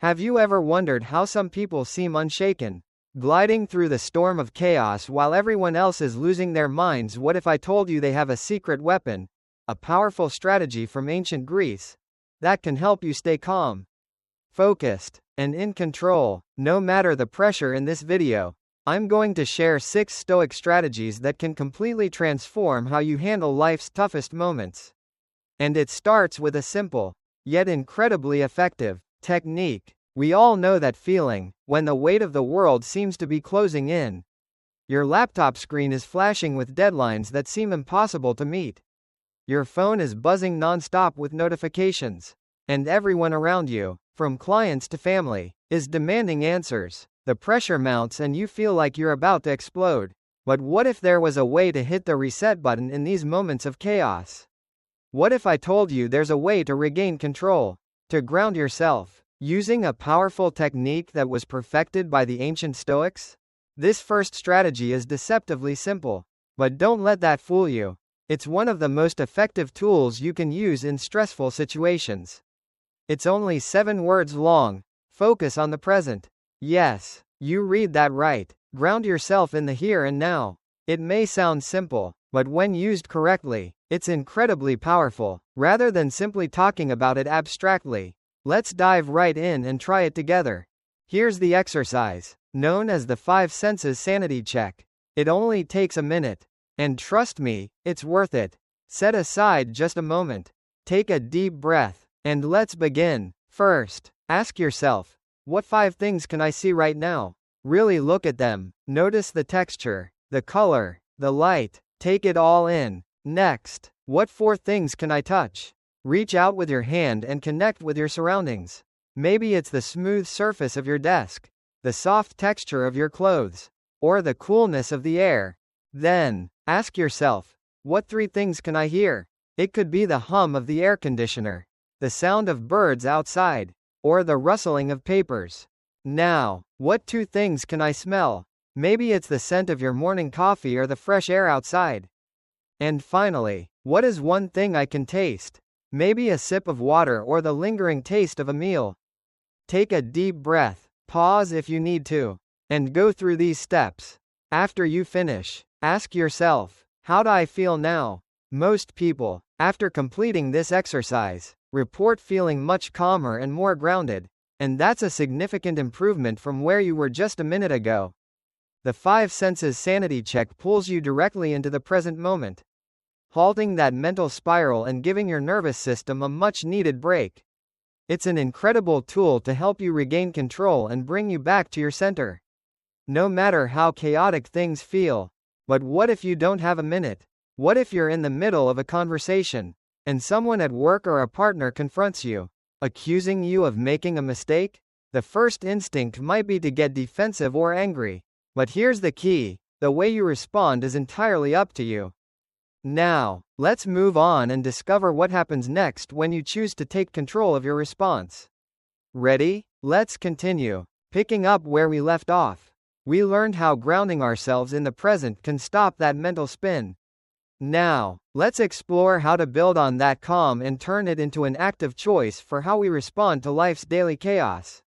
Have you ever wondered how some people seem unshaken, gliding through the storm of chaos while everyone else is losing their minds? What if I told you they have a secret weapon, a powerful strategy from ancient Greece, that can help you stay calm, focused, and in control, no matter the pressure? In this video, I'm going to share 6 Stoic strategies that can completely transform how you handle life's toughest moments. And it starts with a simple, yet incredibly effective, technique. We all know that feeling, when the weight of the world seems to be closing in. Your laptop screen is flashing with deadlines that seem impossible to meet. Your phone is buzzing non-stop with notifications. And everyone around you, from clients to family, is demanding answers. The pressure mounts and you feel like you're about to explode. But what if there was a way to hit the reset button in these moments of chaos? What if I told you there's a way to regain control, to ground yourself, using a powerful technique that was perfected by the ancient Stoics? This first strategy is deceptively simple. But don't let that fool you. It's one of the most effective tools you can use in stressful situations. It's only 7 words long. Focus on the present. Yes, you read that right. Ground yourself in the here and now. It may sound simple, but when used correctly, it's incredibly powerful. Rather than simply talking about it abstractly, let's dive right in and try it together. Here's the exercise, known as the 5 senses sanity check. It only takes a minute. And trust me, it's worth it. Set aside just a moment. Take a deep breath, and let's begin. First, ask yourself, what 5 things can I see right now? Really look at them. Notice the texture, the color, the light. Take it all in. Next, what 4 things can I touch? Reach out with your hand and connect with your surroundings. Maybe it's the smooth surface of your desk, the soft texture of your clothes, or the coolness of the air. Then, ask yourself, what 3 things can I hear? It could be the hum of the air conditioner, the sound of birds outside, or the rustling of papers. Now, what 2 things can I smell? Maybe it's the scent of your morning coffee or the fresh air outside. And finally, what is 1 thing I can taste? Maybe a sip of water or the lingering taste of a meal. Take a deep breath, pause if you need to, and go through these steps. After you finish, ask yourself, how do I feel now? Most people, after completing this exercise, report feeling much calmer and more grounded, and that's a significant improvement from where you were just a minute ago. The 5 senses sanity check pulls you directly into the present moment, halting that mental spiral and giving your nervous system a much-needed break. It's an incredible tool to help you regain control and bring you back to your center, no matter how chaotic things feel. But what if you don't have a minute? What if you're in the middle of a conversation, and someone at work or a partner confronts you, accusing you of making a mistake? The first instinct might be to get defensive or angry. But here's the key, the way you respond is entirely up to you. Now, let's move on and discover what happens next when you choose to take control of your response. Ready? Let's continue. Picking up where we left off, we learned how grounding ourselves in the present can stop that mental spin. Now, let's explore how to build on that calm and turn it into an active choice for how we respond to life's daily chaos.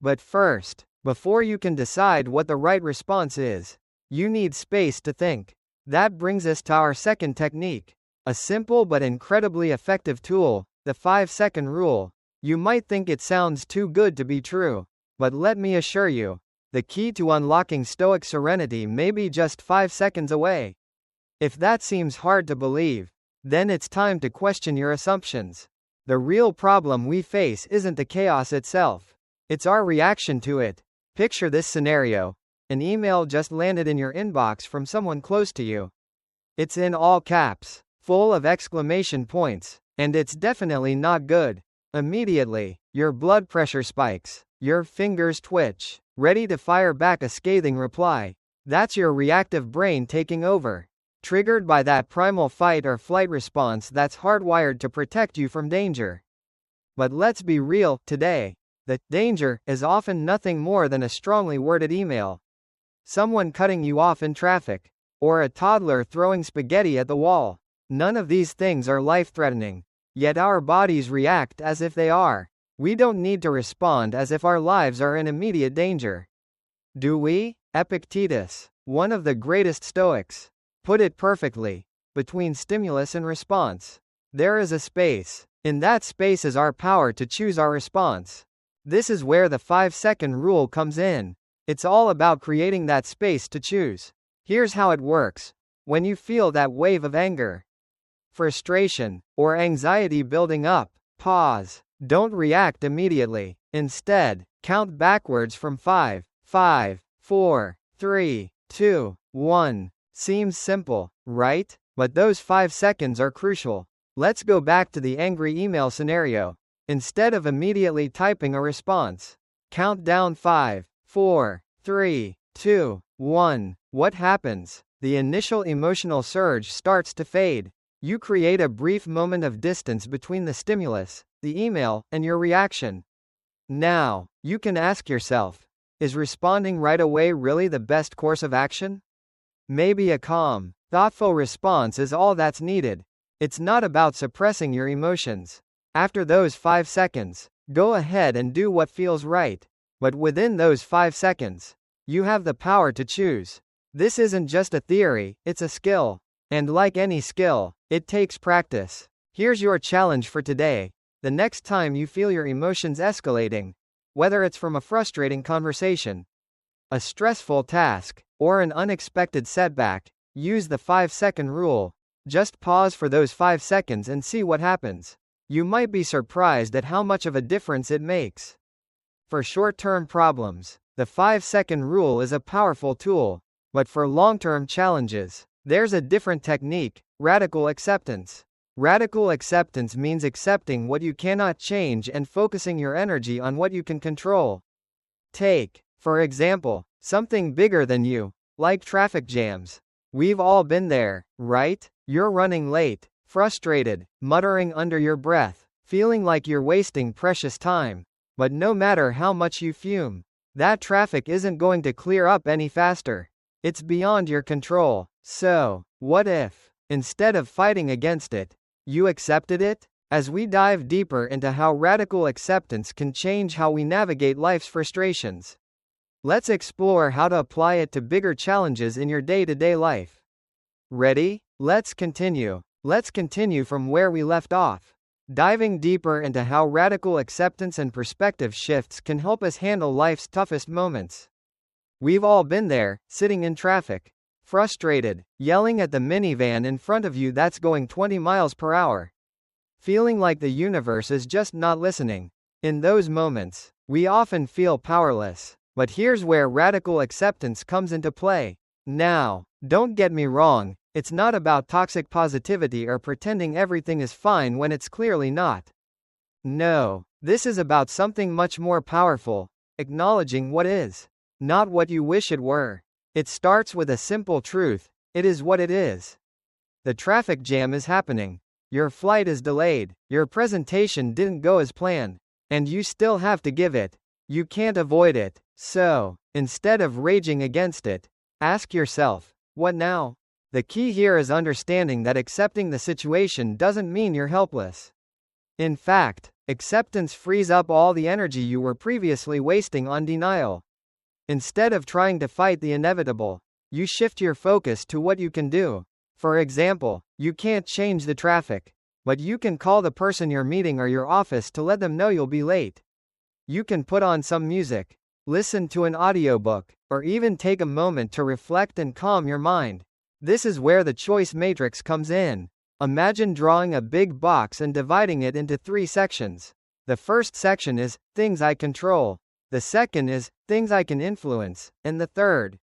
But first, before you can decide what the right response is, you need space to think. That brings us to our second technique, a simple but incredibly effective tool, the 5-second rule. You might think it sounds too good to be true, but let me assure you, the key to unlocking Stoic serenity may be just 5 seconds away. If that seems hard to believe, then it's time to question your assumptions. The real problem we face isn't the chaos itself, it's our reaction to it. Picture this scenario. An email just landed in your inbox from someone close to you. It's in all caps, full of exclamation points, and it's definitely not good. Immediately, your blood pressure spikes, your fingers twitch, ready to fire back a scathing reply. That's your reactive brain taking over, triggered by that primal fight or flight response that's hardwired to protect you from danger. But let's be real, today, the danger is often nothing more than a strongly worded email, someone cutting you off in traffic, or a toddler throwing spaghetti at the wall. None of these things are life-threatening, yet our bodies react as if they are. We don't need to respond as if our lives are in immediate danger. Do we? Epictetus, one of the greatest Stoics, put it perfectly. Between stimulus and response, there is a space. In that space is our power to choose our response. This is where the 5-second rule comes in. It's all about creating that space to choose. Here's how it works. When you feel that wave of anger, frustration, or anxiety building up, pause. Don't react immediately. Instead, count backwards from 5, 4, 3, 2, 1. Seems simple, right? But those 5 seconds are crucial. Let's go back to the angry email scenario. Instead of immediately typing a response, count down 5, 4, 3, 2, 1. What happens? The initial emotional surge starts to fade. You create a brief moment of distance between the stimulus, the email, and your reaction. Now, you can ask yourself, is responding right away really the best course of action? Maybe a calm, thoughtful response is all that's needed. It's not about suppressing your emotions. After those 5 seconds, go ahead and do what feels right. But within those 5 seconds, you have the power to choose. This isn't just a theory, it's a skill. And like any skill, it takes practice. Here's your challenge for today. The next time you feel your emotions escalating, whether it's from a frustrating conversation, a stressful task, or an unexpected setback, use the 5-second rule. Just pause for those 5 seconds and see what happens. You might be surprised at how much of a difference it makes. For short-term problems, the 5-second rule is a powerful tool. But for long-term challenges, there's a different technique: radical acceptance. Radical acceptance means accepting what you cannot change and focusing your energy on what you can control. Take, for example, something bigger than you, like traffic jams. We've all been there, right? You're running late, frustrated, muttering under your breath, feeling like you're wasting precious time. But no matter how much you fume, that traffic isn't going to clear up any faster. It's beyond your control. So, what if, instead of fighting against it, you accepted it? As we dive deeper into how radical acceptance can change how we navigate life's frustrations, let's explore how to apply it to bigger challenges in your day-to-day life. Ready? Let's continue. Let's continue from where we left off, diving deeper into how radical acceptance and perspective shifts can help us handle life's toughest moments. We've all been there, sitting in traffic, frustrated, yelling at the minivan in front of you that's going 20 miles per hour, feeling like the universe is just not listening. In those moments, we often feel powerless. But here's where radical acceptance comes into play. Now, don't get me wrong, it's not about toxic positivity or pretending everything is fine when it's clearly not. No, this is about something much more powerful: acknowledging what is, not what you wish it were. It starts with a simple truth: it is what it is. The traffic jam is happening. Your flight is delayed. Your presentation didn't go as planned. And you still have to give it. You can't avoid it. So, instead of raging against it, ask yourself, what now? The key here is understanding that accepting the situation doesn't mean you're helpless. In fact, acceptance frees up all the energy you were previously wasting on denial. Instead of trying to fight the inevitable, you shift your focus to what you can do. For example, you can't change the traffic, but you can call the person you're meeting or your office to let them know you'll be late. You can put on some music, listen to an audiobook, or even take a moment to reflect and calm your mind. This is where the choice matrix comes in. Imagine drawing a big box and dividing it into 3 sections. The first section is things I control. The second is things I can influence. And the third,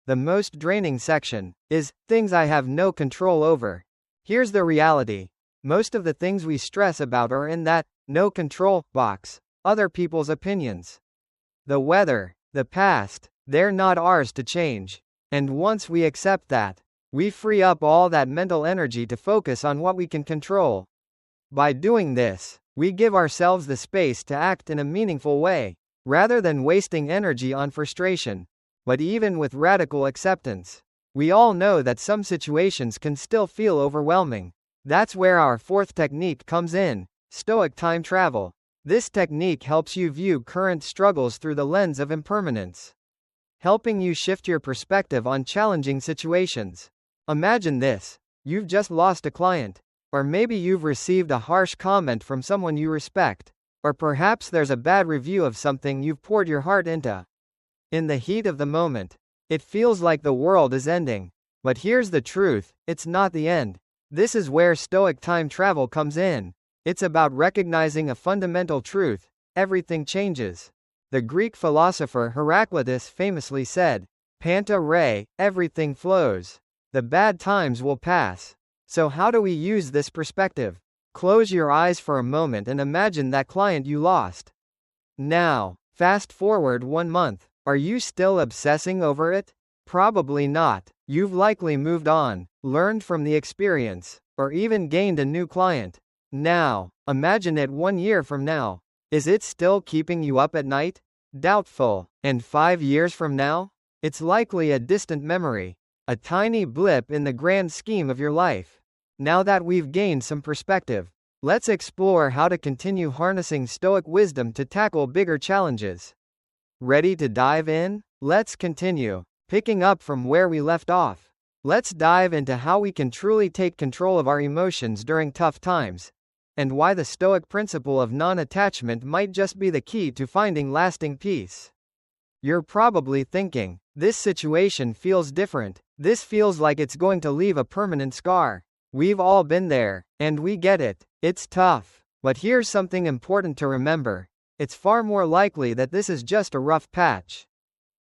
the most draining section, is things I have no control over. Here's the reality. Most of the things we stress about are in that no control box. Other people's opinions, the weather, the past, they're not ours to change. And once we accept that, we free up all that mental energy to focus on what we can control. By doing this, we give ourselves the space to act in a meaningful way, rather than wasting energy on frustration. But even with radical acceptance, we all know that some situations can still feel overwhelming. That's where our fourth technique comes in: Stoic time travel. This technique helps you view current struggles through the lens of impermanence, helping you shift your perspective on challenging situations. Imagine this. You've just lost a client. Or maybe you've received a harsh comment from someone you respect. Or perhaps there's a bad review of something you've poured your heart into. In the heat of the moment, it feels like the world is ending. But here's the truth, it's not the end. This is where Stoic time travel comes in. It's about recognizing a fundamental truth: everything changes. The Greek philosopher Heraclitus famously said, "Panta rhei, everything flows." The bad times will pass. So how do we use this perspective? Close your eyes for a moment and imagine that client you lost. Now, fast forward 1 month. Are you still obsessing over it? Probably not. You've likely moved on, learned from the experience, or even gained a new client. Now, imagine it 1 year from now. Is it still keeping you up at night? Doubtful. And 5 years from now? It's likely a distant memory, a tiny blip in the grand scheme of your life. Now that we've gained some perspective, let's explore how to continue harnessing Stoic wisdom to tackle bigger challenges. Ready to dive in? Let's continue. Picking up from where we left off, let's dive into how we can truly take control of our emotions during tough times, and why the Stoic principle of non-attachment might just be the key to finding lasting peace. You're probably thinking, this situation feels different. This feels like it's going to leave a permanent scar. We've all been there, and we get it. It's tough. But here's something important to remember. It's far more likely that this is just a rough patch.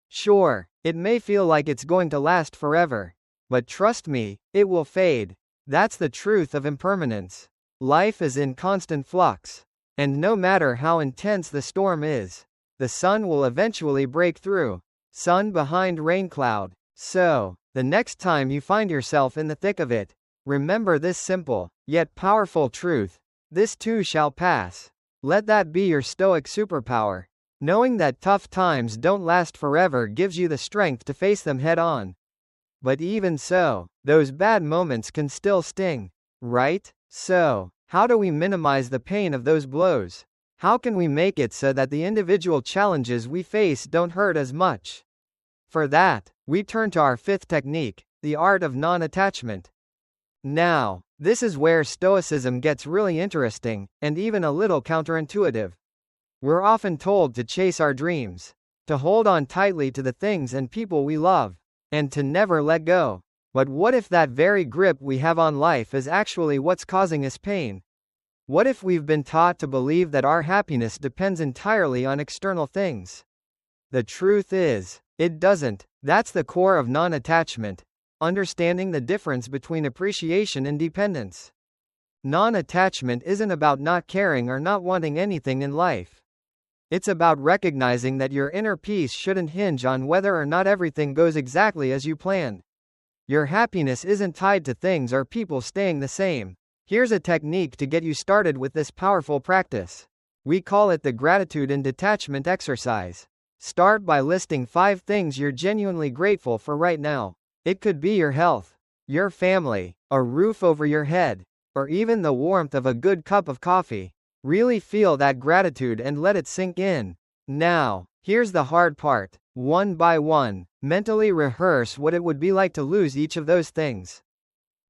Sure, it may feel like it's going to last forever. But trust me, it will fade. That's the truth of impermanence. Life is in constant flux. And no matter how intense the storm is, the sun will eventually break through. Sun behind rain cloud. So, the next time you find yourself in the thick of it, remember this simple, yet powerful truth: this too shall pass. Let that be your Stoic superpower. Knowing that tough times don't last forever gives you the strength to face them head on. But even so, those bad moments can still sting, right? So, how do we minimize the pain of those blows? How can we make it so that the individual challenges we face don't hurt as much? For that, we turn to our fifth technique, the art of non-attachment. Now, this is where Stoicism gets really interesting, and even a little counterintuitive. We're often told to chase our dreams, to hold on tightly to the things and people we love, and to never let go. But what if that very grip we have on life is actually what's causing us pain? What if we've been taught to believe that our happiness depends entirely on external things? The truth is, it doesn't. That's the core of non-attachment, understanding the difference between appreciation and dependence. Non-attachment isn't about not caring or not wanting anything in life. It's about recognizing that your inner peace shouldn't hinge on whether or not everything goes exactly as you planned. Your happiness isn't tied to things or people staying the same. Here's a technique to get you started with this powerful practice. We call it the gratitude and detachment exercise. Start by listing 5 things you're genuinely grateful for right now. It could be your health, your family, a roof over your head, or even the warmth of a good cup of coffee. Really feel that gratitude and let it sink in. Now, here's the hard part. One by one, mentally rehearse what it would be like to lose each of those things.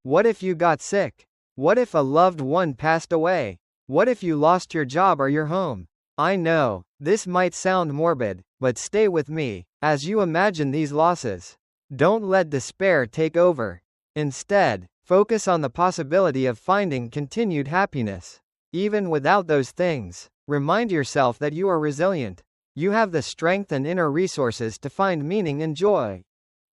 What if you got sick? What if a loved one passed away? What if you lost your job or your home? I know, this might sound morbid, but stay with me as you imagine these losses. Don't let despair take over. Instead, focus on the possibility of finding continued happiness. Even without those things, remind yourself that you are resilient. You have the strength and inner resources to find meaning and joy,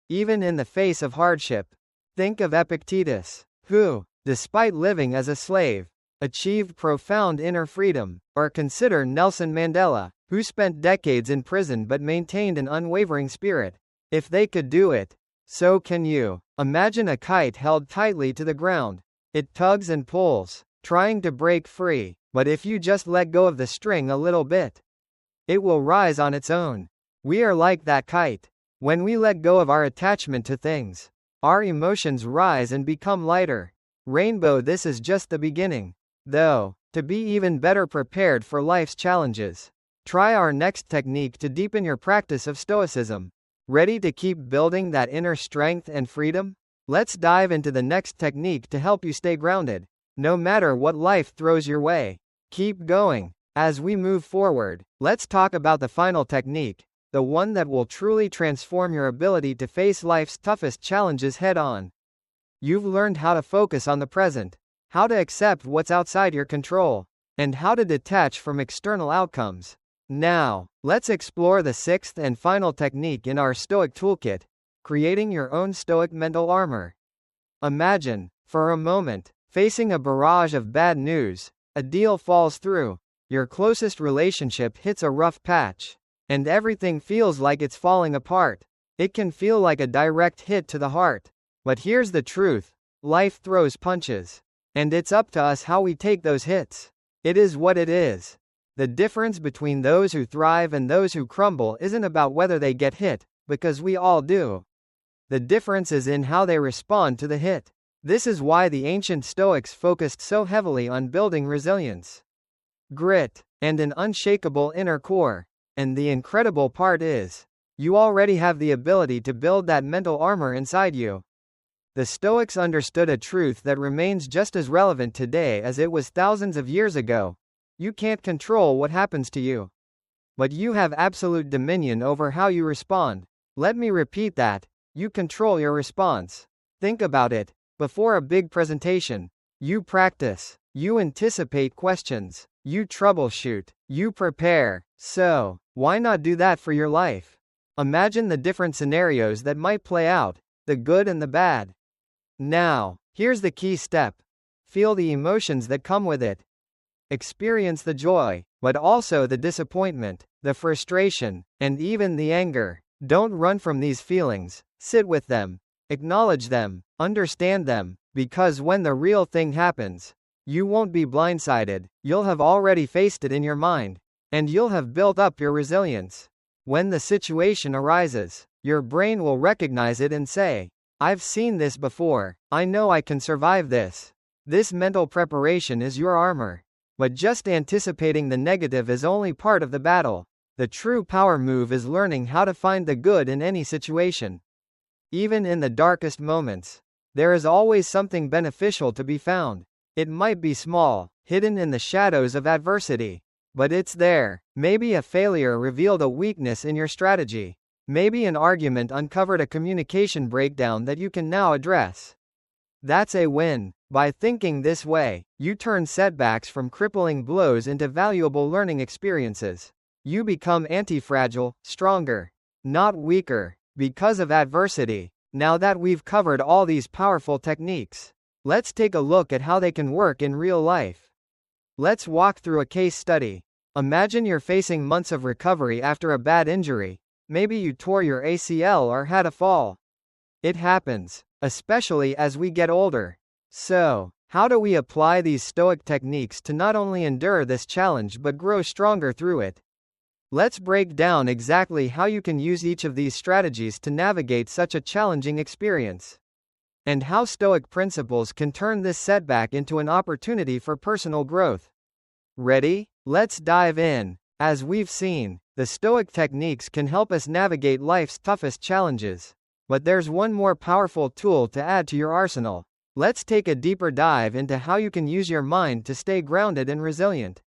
even in the face of hardship. Think of Epictetus, who, despite living as a slave, achieved profound inner freedom. Or consider Nelson Mandela, who spent decades in prison but maintained an unwavering spirit. If they could do it, so can you. Imagine a kite held tightly to the ground. It tugs and pulls, trying to break free, but if you just let go of the string a little bit, it will rise on its own. We are like that kite. When we let go of our attachment to things, our emotions rise and become lighter. Rainbow, this is just the beginning. Though, to be even better prepared for life's challenges. Try our next technique to deepen your practice of Stoicism. Ready to keep building that inner strength and freedom? Let's dive into the next technique to help you stay grounded, no matter what life throws your way. Keep going. As we move forward, let's talk about the final technique, the one that will truly transform your ability to face life's toughest challenges head on. You've learned how to focus on the present, how to accept what's outside your control, and how to detach from external outcomes. Now, let's explore the sixth and final technique in our Stoic toolkit, creating your own Stoic mental armor. Imagine, for a moment, facing a barrage of bad news. A deal falls through, your closest relationship hits a rough patch, and everything feels like it's falling apart. It can feel like a direct hit to the heart. But here's the truth: life throws punches, and it's up to us how we take those hits. It is what it is. The difference between those who thrive and those who crumble isn't about whether they get hit, because we all do. The difference is in how they respond to the hit. This is why the ancient Stoics focused so heavily on building resilience, grit, and an unshakable inner core. And the incredible part is, you already have the ability to build that mental armor inside you. The Stoics understood a truth that remains just as relevant today as it was thousands of years ago. You can't control what happens to you, but you have absolute dominion over how you respond. Let me repeat that: you control your response. Think about it. Before a big presentation, you practice, you anticipate questions, you troubleshoot, you prepare. So, why not do that for your life? Imagine the different scenarios that might play out, the good and the bad. Now, here's the key step: feel the emotions that come with it. Experience the joy, but also the disappointment, the frustration, and even the anger. Don't run from these feelings, sit with them, acknowledge them, understand them, because when the real thing happens, you won't be blindsided, you'll have already faced it in your mind, and you'll have built up your resilience. When the situation arises, your brain will recognize it and say, "I've seen this before, I know I can survive this." This mental preparation is your armor. But just anticipating the negative is only part of the battle. The true power move is learning how to find the good in any situation. Even in the darkest moments, there is always something beneficial to be found. It might be small, hidden in the shadows of adversity, but it's there. Maybe a failure revealed a weakness in your strategy. Maybe an argument uncovered a communication breakdown that you can now address. That's a win. By thinking this way, you turn setbacks from crippling blows into valuable learning experiences. You become anti-fragile, stronger, not weaker, because of adversity. Now that we've covered all these powerful techniques, let's take a look at how they can work in real life. Let's walk through a case study. Imagine you're facing months of recovery after a bad injury. Maybe you tore your ACL or had a fall. It happens, especially as we get older. So, how do we apply these Stoic techniques to not only endure this challenge but grow stronger through it? Let's break down exactly how you can use each of these strategies to navigate such a challenging experience, and how Stoic principles can turn this setback into an opportunity for personal growth. Ready? Let's dive in. As we've seen, the Stoic techniques can help us navigate life's toughest challenges. But there's one more powerful tool to add to your arsenal. Let's take a deeper dive into how you can use your mind to stay grounded and resilient.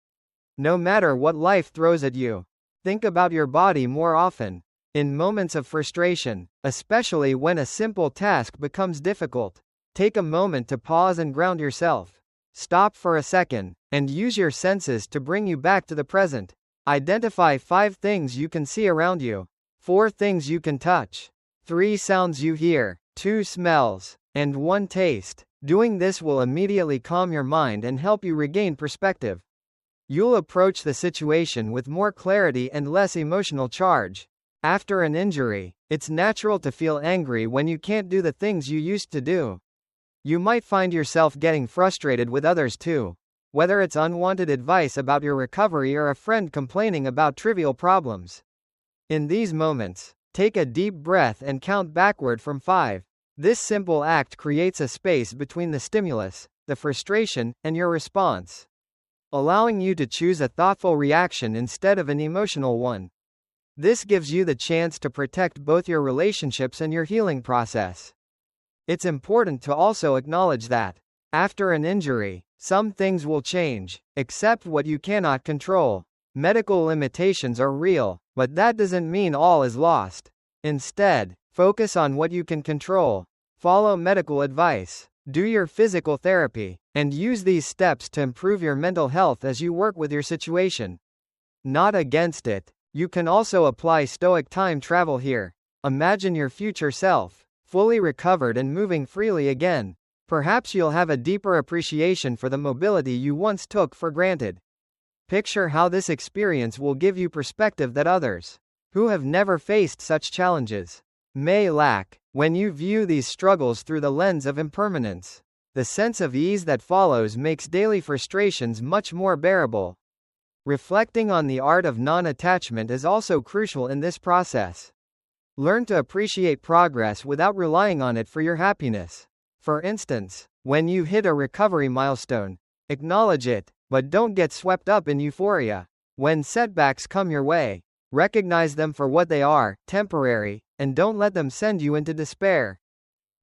No matter what life throws at you, think about your body more often. In moments of frustration, especially when a simple task becomes difficult, take a moment to pause and ground yourself. Stop for a second, and use your senses to bring you back to the present. Identify 5 things you can see around you, 4 things you can touch, 3 sounds you hear, 2 smells, and 1 taste. Doing this will immediately calm your mind and help you regain perspective. You'll approach the situation with more clarity and less emotional charge. After an injury, it's natural to feel angry when you can't do the things you used to do. You might find yourself getting frustrated with others too, whether it's unwanted advice about your recovery or a friend complaining about trivial problems. In these moments, take a deep breath and count backward from 5. This simple act creates a space between the stimulus, the frustration, and your response. allowing you to choose a thoughtful reaction instead of an emotional one. This gives you the chance to protect both your relationships and your healing process. It's important to also acknowledge that, after an injury, some things will change. Accept what you cannot control. Medical limitations are real, but that doesn't mean all is lost. Instead, focus on what you can control. Follow medical advice, do your physical therapy, and use these steps to improve your mental health as you work with your situation. Not against it. You can also apply Stoic time travel here. Imagine your future self, fully recovered and moving freely again. Perhaps you'll have a deeper appreciation for the mobility you once took for granted. Picture how this experience will give you perspective that others, who have never faced such challenges, may lack. When you view these struggles through the lens of impermanence, the sense of ease that follows makes daily frustrations much more bearable. Reflecting on the art of non-attachment is also crucial in this process. Learn to appreciate progress without relying on it for your happiness. For instance, when you hit a recovery milestone, acknowledge it, but don't get swept up in euphoria. When setbacks come your way, recognize them for what they are, temporary, and don't let them send you into despair.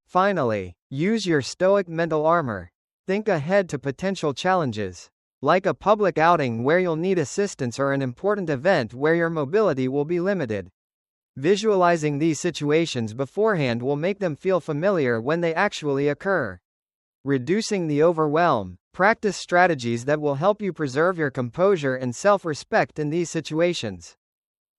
Finally, use your Stoic mental armor. Think ahead to potential challenges, like a public outing where you'll need assistance or an important event where your mobility will be limited. Visualizing these situations beforehand will make them feel familiar when they actually occur. Reducing the overwhelm. Practice strategies that will help you preserve your composure and self-respect in these situations,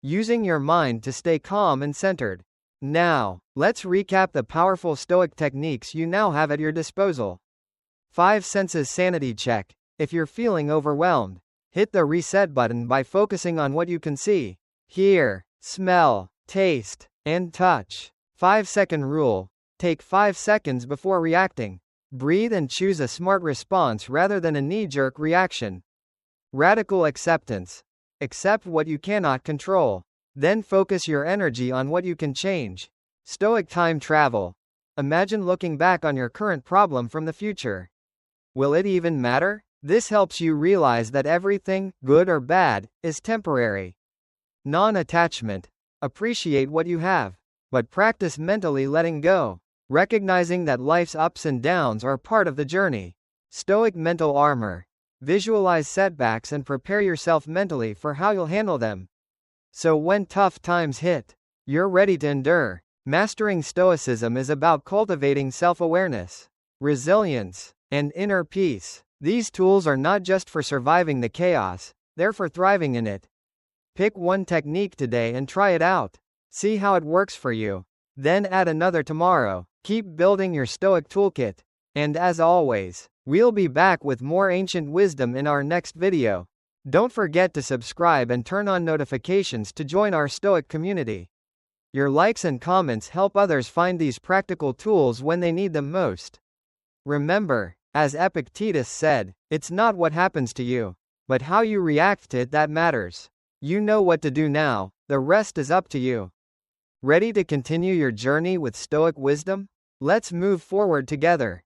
using your mind to stay calm and centered. Now, let's recap the powerful Stoic techniques you now have at your disposal. 5 senses sanity check. If you're feeling overwhelmed, hit the reset button by focusing on what you can see, hear, smell, taste, and touch. 5-second rule. Take 5 seconds before reacting. Breathe and choose a smart response rather than a knee-jerk reaction. Radical acceptance. Accept what you cannot control. Then focus your energy on what you can change. Stoic time travel. Imagine looking back on your current problem from the future. Will it even matter? This helps you realize that everything, good or bad, is temporary. Non-attachment. Appreciate what you have, but practice mentally letting go, recognizing that life's ups and downs are part of the journey. Stoic mental armor. Visualize setbacks and prepare yourself mentally for how you'll handle them, so when tough times hit, you're ready to endure. Mastering Stoicism is about cultivating self-awareness, resilience, and inner peace. These tools are not just for surviving the chaos, they're for thriving in it. Pick one technique today and try it out. See how it works for you. Then add another tomorrow. Keep building your Stoic toolkit. And as always, we'll be back with more ancient wisdom in our next video. Don't forget to subscribe and turn on notifications to join our Stoic community. Your likes and comments help others find these practical tools when they need them most. Remember, as Epictetus said, it's not what happens to you, but how you react to it that matters. You know what to do now, the rest is up to you. Ready to continue your journey with Stoic wisdom? Let's move forward together.